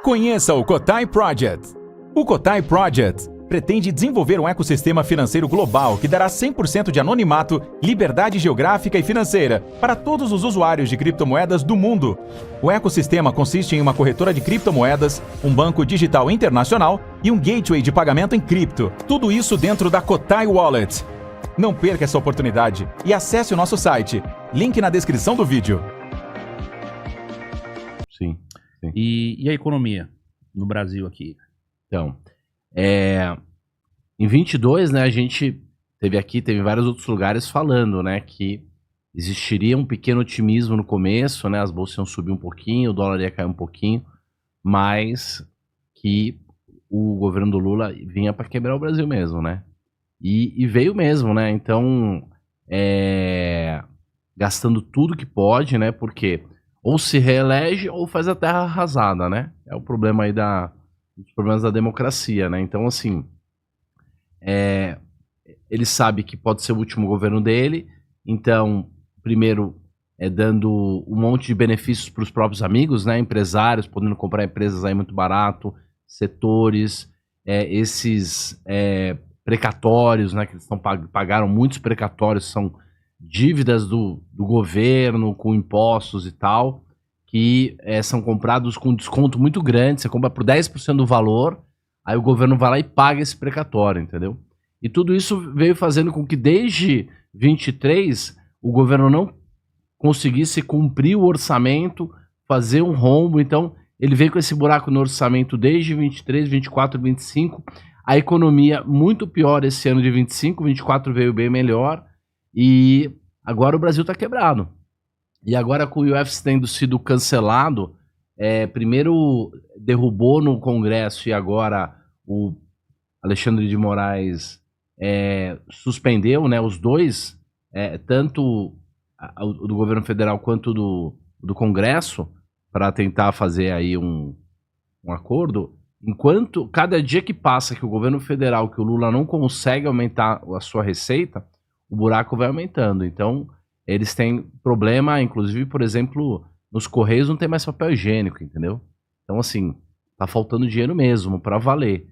Conheça o Cotai Project. O Cotai Project pretende desenvolver um ecossistema financeiro global que dará 100% de anonimato, liberdade geográfica e financeira para todos os usuários de criptomoedas do mundo. O ecossistema consiste em uma corretora de criptomoedas, um banco digital internacional e um gateway de pagamento em cripto. Tudo isso dentro da Cotai Wallet. Não perca essa oportunidade e acesse o nosso site. Link na descrição do vídeo. Sim. E a economia no Brasil aqui? Então, em 22, né, a gente teve vários outros lugares falando, né, que existiria um pequeno otimismo no começo, né, as bolsas iam subir um pouquinho, o dólar ia cair um pouquinho, mas que o governo do Lula vinha para quebrar o Brasil mesmo, né, e veio mesmo, né, então, gastando tudo que pode, né, porque ou se reelege ou faz a terra arrasada, né, é o problema aí dos problemas da democracia, né? Então, assim, ele sabe que pode ser o último governo dele, então, primeiro, dando um monte de benefícios para os próprios amigos, né? Empresários, podendo comprar empresas aí muito barato, setores, esses precatórios, né? Que eles pagaram muitos precatórios, são dívidas do governo com impostos e tal, que são comprados com desconto muito grande, você compra por 10% do valor, aí o governo vai lá e paga esse precatório, entendeu? E tudo isso veio fazendo com que desde 23 o governo não conseguisse cumprir o orçamento, fazer um rombo, então ele veio com esse buraco no orçamento desde 23, 24, 25, a economia muito pior esse ano de 25, 24 veio bem melhor, e agora o Brasil está quebrado. E agora com o IOF tendo sido cancelado, primeiro derrubou no Congresso e agora o Alexandre de Moraes suspendeu, né, os dois, tanto o do governo federal quanto do Congresso, para tentar fazer aí um acordo. Enquanto cada dia que passa que o governo federal, que o Lula não consegue aumentar a sua receita, o buraco vai aumentando. Então, eles têm problema, inclusive, por exemplo, nos Correios não tem mais papel higiênico, entendeu? Então, assim, tá faltando dinheiro mesmo, para valer.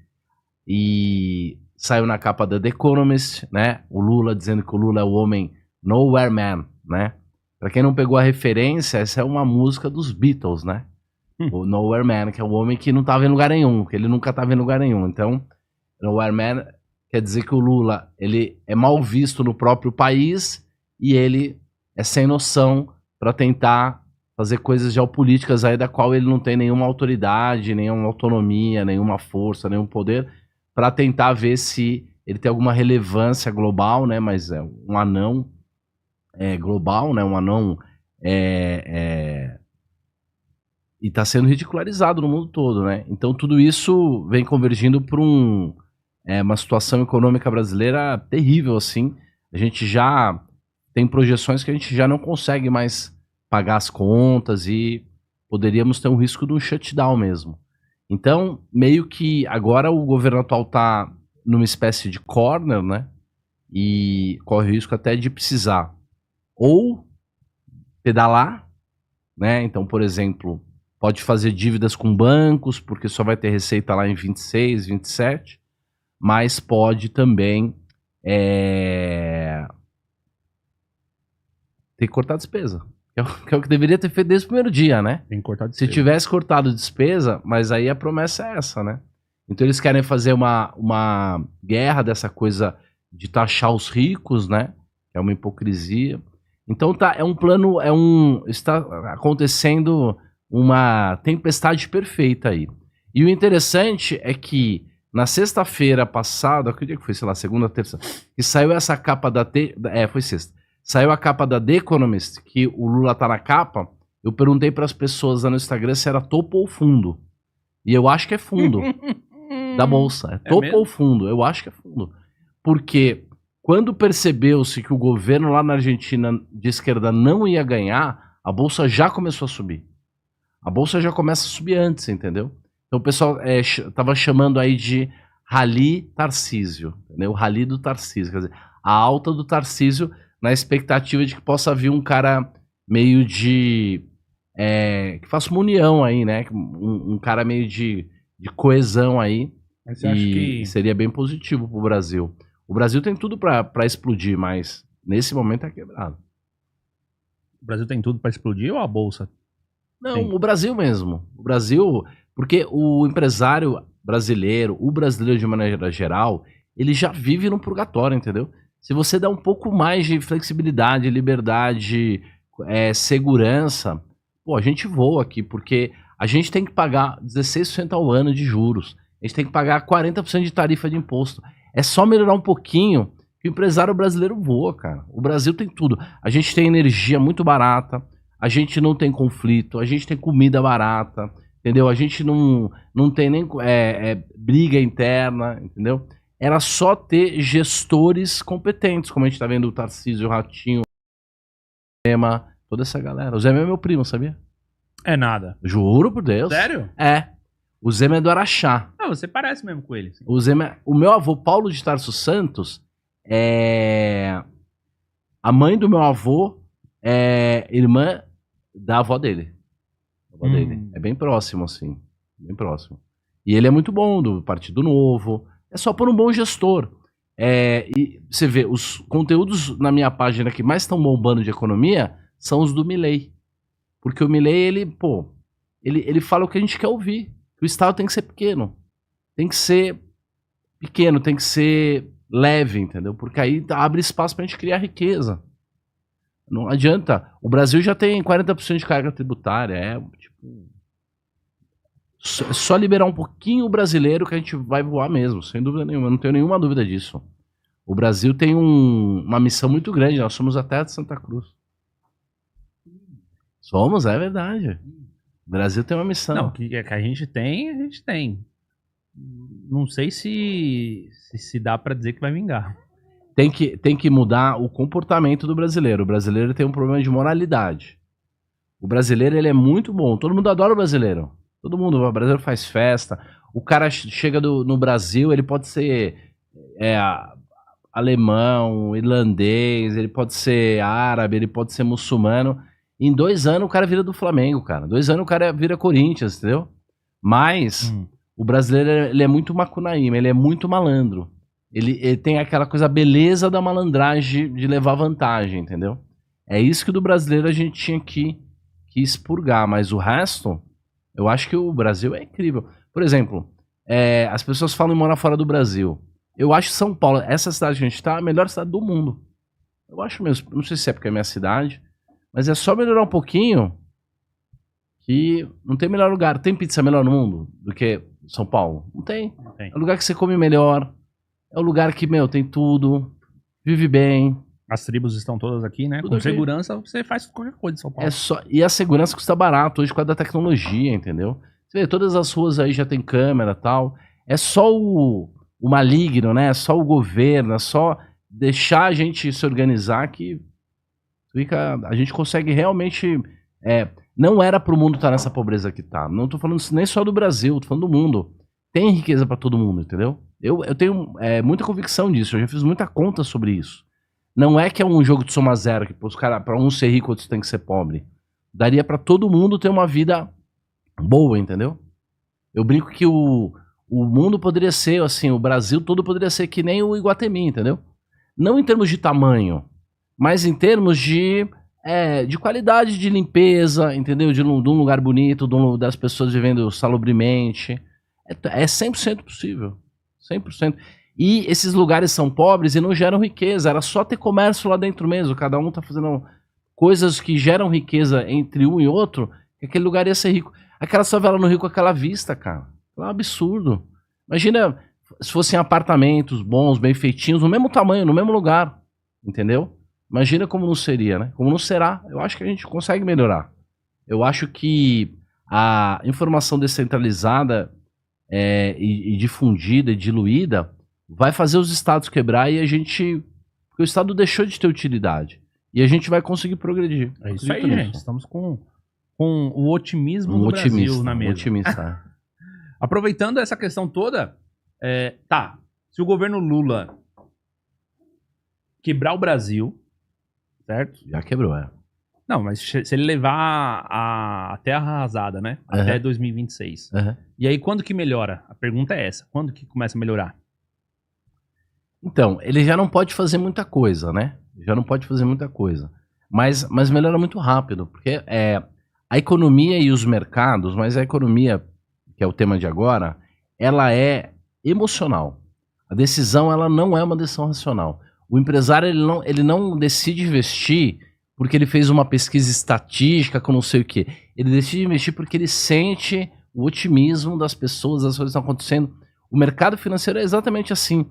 E saiu na capa da The Economist, né? O Lula dizendo que o Lula é o homem Nowhere Man, né? Pra quem não pegou a referência, essa é uma música dos Beatles, né? O Nowhere Man, que é o homem que não tava em lugar nenhum, que ele nunca tava em lugar nenhum. Então, Nowhere Man quer dizer que o Lula, ele é mal visto no próprio país e ele é sem noção para tentar fazer coisas geopolíticas aí da qual ele não tem nenhuma autoridade, nenhuma autonomia, nenhuma força, nenhum poder, para tentar ver se ele tem alguma relevância global, né? Mas é um anão global, né? Um anão e está sendo ridicularizado no mundo todo, né? Então tudo isso vem convergindo para uma situação econômica brasileira terrível, assim. A gente já tem projeções que a gente já não consegue mais pagar as contas e poderíamos ter um risco de um shutdown mesmo. Então, meio que agora o governo atual está numa espécie de corner, né? E corre o risco até de precisar ou pedalar, né? Então, por exemplo, pode fazer dívidas com bancos, porque só vai ter receita lá em 26, 27, mas pode também ter que cortar a despesa. Que é o que deveria ter feito desde o primeiro dia, né? Tem que cortar Se tivesse cortado despesa, mas aí a promessa é essa, né? Então eles querem fazer uma guerra dessa coisa de taxar os ricos, né? É uma hipocrisia. Então é um plano, está acontecendo uma tempestade perfeita aí. E o interessante é que na sexta-feira passada, que dia que foi, sei lá, segunda, terça, que saiu essa capa foi sexta. Saiu a capa da The Economist, que o Lula tá na capa. Eu perguntei para as pessoas lá no Instagram se era topo ou fundo. E eu acho que é fundo da bolsa. É topo ou fundo? Eu acho que é fundo. Porque quando percebeu-se que o governo lá na Argentina de esquerda não ia ganhar, a bolsa já começou a subir. A bolsa já começa a subir antes, entendeu? Então o pessoal tava chamando aí de Rally Tarcísio, entendeu? O Rally do Tarcísio, quer dizer, a alta do Tarcísio na expectativa de que possa vir um cara meio de que faça uma união aí, né? Um cara meio de coesão aí. Mas você acha que... seria bem positivo pro Brasil. O Brasil tem tudo pra explodir, mas nesse momento tá quebrado. O Brasil tem tudo pra explodir ou a Bolsa? Não, Tem. o Brasil mesmo. O Brasil, porque o empresário brasileiro, o brasileiro de maneira geral, ele já vive num purgatório, entendeu? Se você dá um pouco mais de flexibilidade, liberdade, segurança, pô, a gente voa aqui, porque a gente tem que pagar 16% ao ano de juros. A gente tem que pagar 40% de tarifa de imposto. É só melhorar um pouquinho que o empresário brasileiro voa, cara. O Brasil tem tudo. A gente tem energia muito barata, a gente não tem conflito, a gente tem comida barata, entendeu? A gente não tem nem briga interna, entendeu? Era só ter gestores competentes, como a gente tá vendo o Tarcísio, o Ratinho, o Zema, toda essa galera. O Zema é meu primo, sabia? É nada. Juro por Deus. Sério? É. O Zema é do Araxá. Não, você parece mesmo com ele. Assim. O meu avô, Paulo de Tarso Santos, a mãe do meu avô é irmã da avó dele. A avó dele. É bem próximo, assim. Bem próximo. E ele é muito bom, do Partido Novo. É só por um bom gestor. E você vê, os conteúdos na minha página que mais estão bombando de economia são os do Milei. Porque o Milei, ele fala o que a gente quer ouvir. O Estado tem que ser pequeno. Tem que ser pequeno, tem que ser leve, entendeu? Porque aí abre espaço pra gente criar riqueza. Não adianta. O Brasil já tem 40% de carga tributária. É só liberar um pouquinho o brasileiro que a gente vai voar mesmo, sem dúvida nenhuma. Eu não tenho nenhuma dúvida disso. O Brasil tem uma missão muito grande. Nós somos a terra de Santa Cruz. Somos, é verdade. O Brasil tem uma missão. Não, que a gente tem, a gente tem. Não sei se dá pra dizer que vai vingar. Tem que mudar o comportamento do brasileiro. O brasileiro tem um problema de moralidade. O brasileiro, ele é muito bom. Todo mundo adora o brasileiro. Todo mundo, o brasileiro faz festa. O cara chega no Brasil, ele pode ser alemão, irlandês, ele pode ser árabe, ele pode ser muçulmano. Em 2 anos o cara vira do Flamengo, cara. 2 anos o cara vira Corinthians, entendeu? Mas o brasileiro, ele é muito macunaíma, ele é muito malandro. Ele tem aquela coisa, a beleza da malandragem de levar vantagem, entendeu? É isso que do brasileiro a gente tinha que expurgar. Mas o resto, eu acho que o Brasil é incrível. Por exemplo, as pessoas falam em morar fora do Brasil. Eu acho São Paulo, essa cidade que a gente tá, a melhor cidade do mundo. Eu acho mesmo. Não sei se é porque é minha cidade. Mas é só melhorar um pouquinho que não tem melhor lugar. Tem pizza melhor no mundo do que São Paulo? Não tem. Não tem. É o lugar que você come melhor. É o lugar que, tem tudo. Vive bem. As tribos estão todas aqui, né? Tudo Com aqui. segurança, você faz qualquer coisa em São Paulo. E a segurança custa barato hoje por causa da tecnologia, entendeu? Você vê, todas as ruas aí já tem câmera e tal. É só o maligno, né? É só o governo, é só deixar a gente se organizar que a gente consegue realmente. Não era pro mundo estar nessa pobreza que tá. Não tô falando nem só do Brasil, tô falando do mundo. Tem riqueza pra todo mundo, entendeu? Eu tenho muita convicção disso. Eu já fiz muita conta sobre isso. Não é que é um jogo de soma zero, que os caras, pra um ser rico, outros tem que ser pobre. Daria pra todo mundo ter uma vida boa, entendeu? Eu brinco que o mundo poderia ser, assim, o Brasil todo poderia ser que nem o Iguatemi, entendeu? Não em termos de tamanho, mas em termos de qualidade de limpeza, entendeu? De um lugar bonito, das pessoas vivendo salubremente. É 100% possível. 100%. E esses lugares são pobres e não geram riqueza. Era só ter comércio lá dentro mesmo. Cada um tá fazendo coisas que geram riqueza entre um e outro, que aquele lugar ia ser rico. Aquela favela no Rio com aquela vista, cara. É um absurdo. Imagina se fossem apartamentos bons, bem feitinhos, no mesmo tamanho, no mesmo lugar. Entendeu? Imagina como não seria, né? Como não será. Eu acho que a gente consegue melhorar. Eu acho que a informação descentralizada e difundida e diluída vai fazer os estados quebrar e porque o estado deixou de ter utilidade. E a gente vai conseguir progredir. É isso aí, gente. Estamos com o otimismo do Brasil na mesa. Otimista. Aproveitando essa questão toda, se o governo Lula quebrar o Brasil, certo? Já quebrou, Não, mas se ele levar a terra arrasada, né? Uhum. Até 2026. Uhum. E aí, quando que melhora? A pergunta é essa. Quando que começa a melhorar? Então, ele já não pode fazer muita coisa, né? Já não pode fazer muita coisa. Mas melhora muito rápido, porque a economia e os mercados, mas a economia, que é o tema de agora, ela é emocional. A decisão, ela não é uma decisão racional. O empresário, ele não decide investir porque ele fez uma pesquisa estatística com não sei o quê. Ele decide investir porque ele sente o otimismo das pessoas, as coisas estão acontecendo. O mercado financeiro é exatamente assim.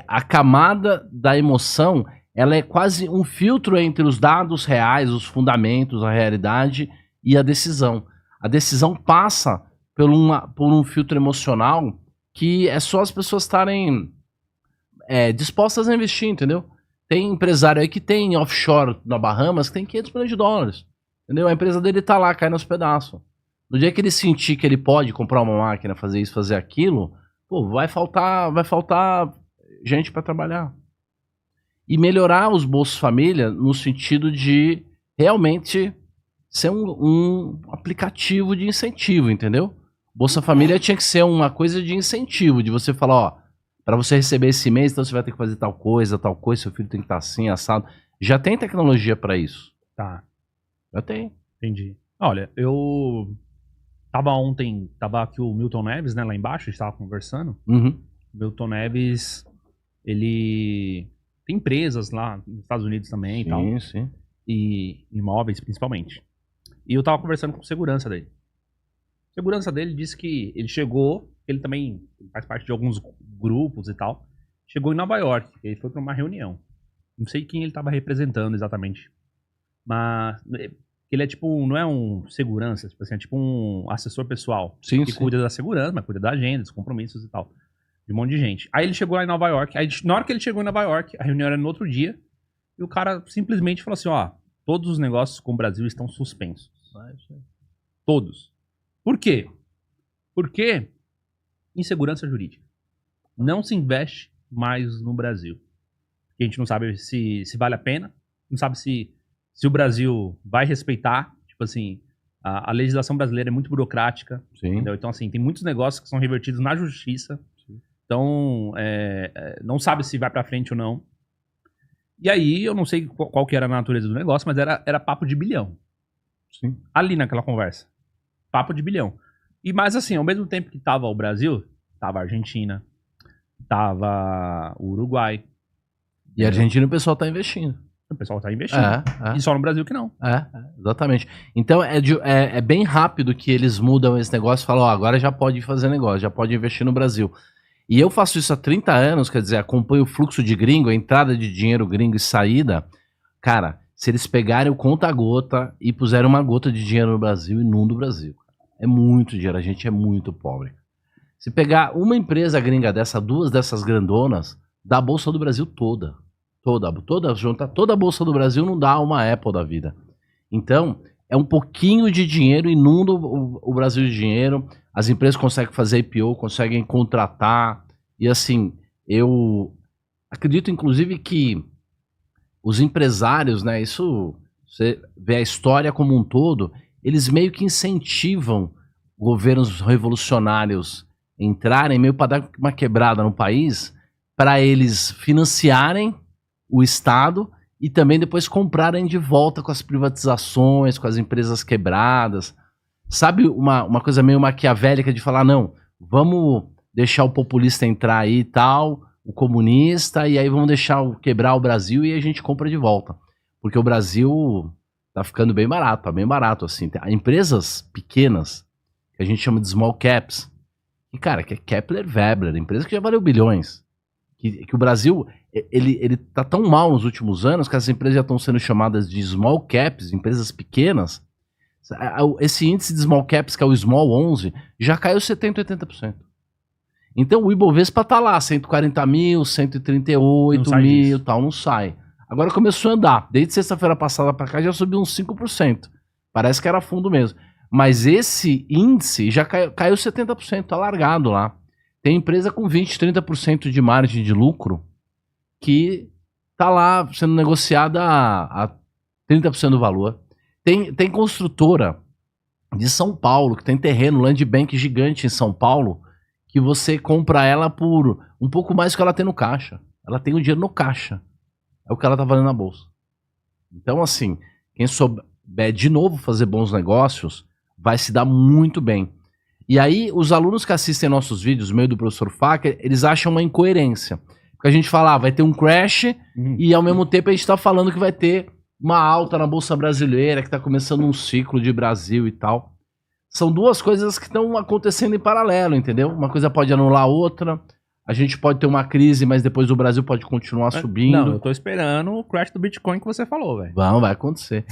A camada da emoção, ela é quase um filtro entre os dados reais, os fundamentos, a realidade e a decisão. A decisão passa por um filtro emocional que é só as pessoas estarem dispostas a investir, entendeu? Tem empresário aí que tem offshore na Bahamas que tem 500 milhões de dólares, entendeu? A empresa dele tá lá, cai nos pedaços. No dia que ele sentir que ele pode comprar uma máquina, fazer isso, fazer aquilo, pô, vai faltar gente para trabalhar. E melhorar os Bolsa Família no sentido de realmente ser um aplicativo de incentivo, entendeu? Bolsa Família tinha que ser uma coisa de incentivo, de você falar, ó, para você receber esse mês, então você vai ter que fazer tal coisa, seu filho tem que estar assim, assado. Já tem tecnologia para isso. Tá. Já tem. Entendi. Olha, eu tava aqui o Milton Neves, né, lá embaixo, a gente tava conversando. Uhum. Milton Neves, ele tem empresas lá nos Estados Unidos também e tal. Sim. E imóveis, principalmente. E eu tava conversando com o segurança dele. O segurança dele disse que ele chegou, ele também faz parte de alguns grupos e tal. Chegou em Nova York, ele foi pra uma reunião. Não sei quem ele tava representando exatamente. Mas ele é tipo, não é um segurança, tipo assim, é tipo um assessor pessoal. Sim, que cuida da segurança, mas cuida da agenda, dos compromissos e tal. De um monte de gente. Aí ele chegou lá em Nova York. Aí na hora que ele chegou em Nova York, a reunião era no outro dia. E o cara simplesmente falou assim, ó, todos os negócios com o Brasil estão suspensos. Todos. Por quê? Porque insegurança jurídica. Não se investe mais no Brasil. A gente não sabe se vale a pena. Não sabe se o Brasil vai respeitar. Tipo assim, a legislação brasileira é muito burocrática. Sim. Entendeu? Então, assim, tem muitos negócios que são revertidos na justiça. Então, não sabe se vai pra frente ou não. E aí, eu não sei qual que era a natureza do negócio, mas era papo de bilhão. Sim. Ali naquela conversa. Papo de bilhão. E mais assim, ao mesmo tempo que tava o Brasil, tava a Argentina, tava o Uruguai. E a Argentina o pessoal tá investindo. O pessoal tá investindo. E só no Brasil que não. Exatamente. Então é bem rápido que eles mudam esse negócio e falam, ó, agora já pode fazer negócio, já pode investir no Brasil. E eu faço isso há 30 anos, quer dizer, acompanho o fluxo de gringo, a entrada de dinheiro gringo e saída. Cara, se eles pegarem o conta-gota e puserem uma gota de dinheiro no Brasil, inunda o Brasil. É muito dinheiro, a gente é muito pobre. Se pegar uma empresa gringa dessa, duas dessas grandonas, dá a Bolsa do Brasil toda. Junta toda a Bolsa do Brasil, não dá uma Apple da vida. Então, é um pouquinho de dinheiro, inunda o Brasil de dinheiro, as empresas conseguem fazer IPO, conseguem contratar, e assim, eu acredito inclusive que os empresários, né, isso, você vê a história como um todo, eles meio que incentivam governos revolucionários entrarem meio para dar uma quebrada no país, para eles financiarem o Estado e também depois comprarem de volta com as privatizações, com as empresas quebradas. Sabe uma coisa meio maquiavélica de falar, não, vamos deixar o populista entrar aí e tal, o comunista, e aí vamos quebrar o Brasil e a gente compra de volta. Porque o Brasil tá ficando bem barato, tá bem barato, assim. Empresas pequenas, que a gente chama de small caps, e cara, que é Kepler Weber, empresa que já valeu bilhões. Que o Brasil, ele tá tão mal nos últimos anos que as empresas já estão sendo chamadas de small caps, empresas pequenas. Esse índice de small caps, que é o Small 11, já caiu 70%, 80%. Então o Ibovespa tá lá, 140 mil, 138 mil, tal, não sai. Agora começou a andar. Desde sexta-feira passada para cá já subiu uns 5%. Parece que era fundo mesmo. Mas esse índice já caiu 70%, tá largado lá. Tem empresa com 20, 30% de margem de lucro que tá lá sendo negociada a 30% do valor. Tem construtora de São Paulo, que tem terreno, land bank gigante em São Paulo, que você compra ela por um pouco mais do que ela tem no caixa. Ela tem o dinheiro no caixa. É o que ela tá valendo na bolsa. Então, assim, quem souber de novo fazer bons negócios, vai se dar muito bem. E aí, os alunos que assistem nossos vídeos, meio do professor Faca, eles acham uma incoerência. Porque a gente fala, vai ter um crash, e ao mesmo tempo a gente tá falando que vai ter uma alta na Bolsa Brasileira, que tá começando um ciclo de Brasil e tal. São duas coisas que estão acontecendo em paralelo, entendeu? Uma coisa pode anular a outra. A gente pode ter uma crise, mas depois o Brasil pode continuar subindo. Não, eu tô esperando o crash do Bitcoin que você falou, velho. Vai acontecer.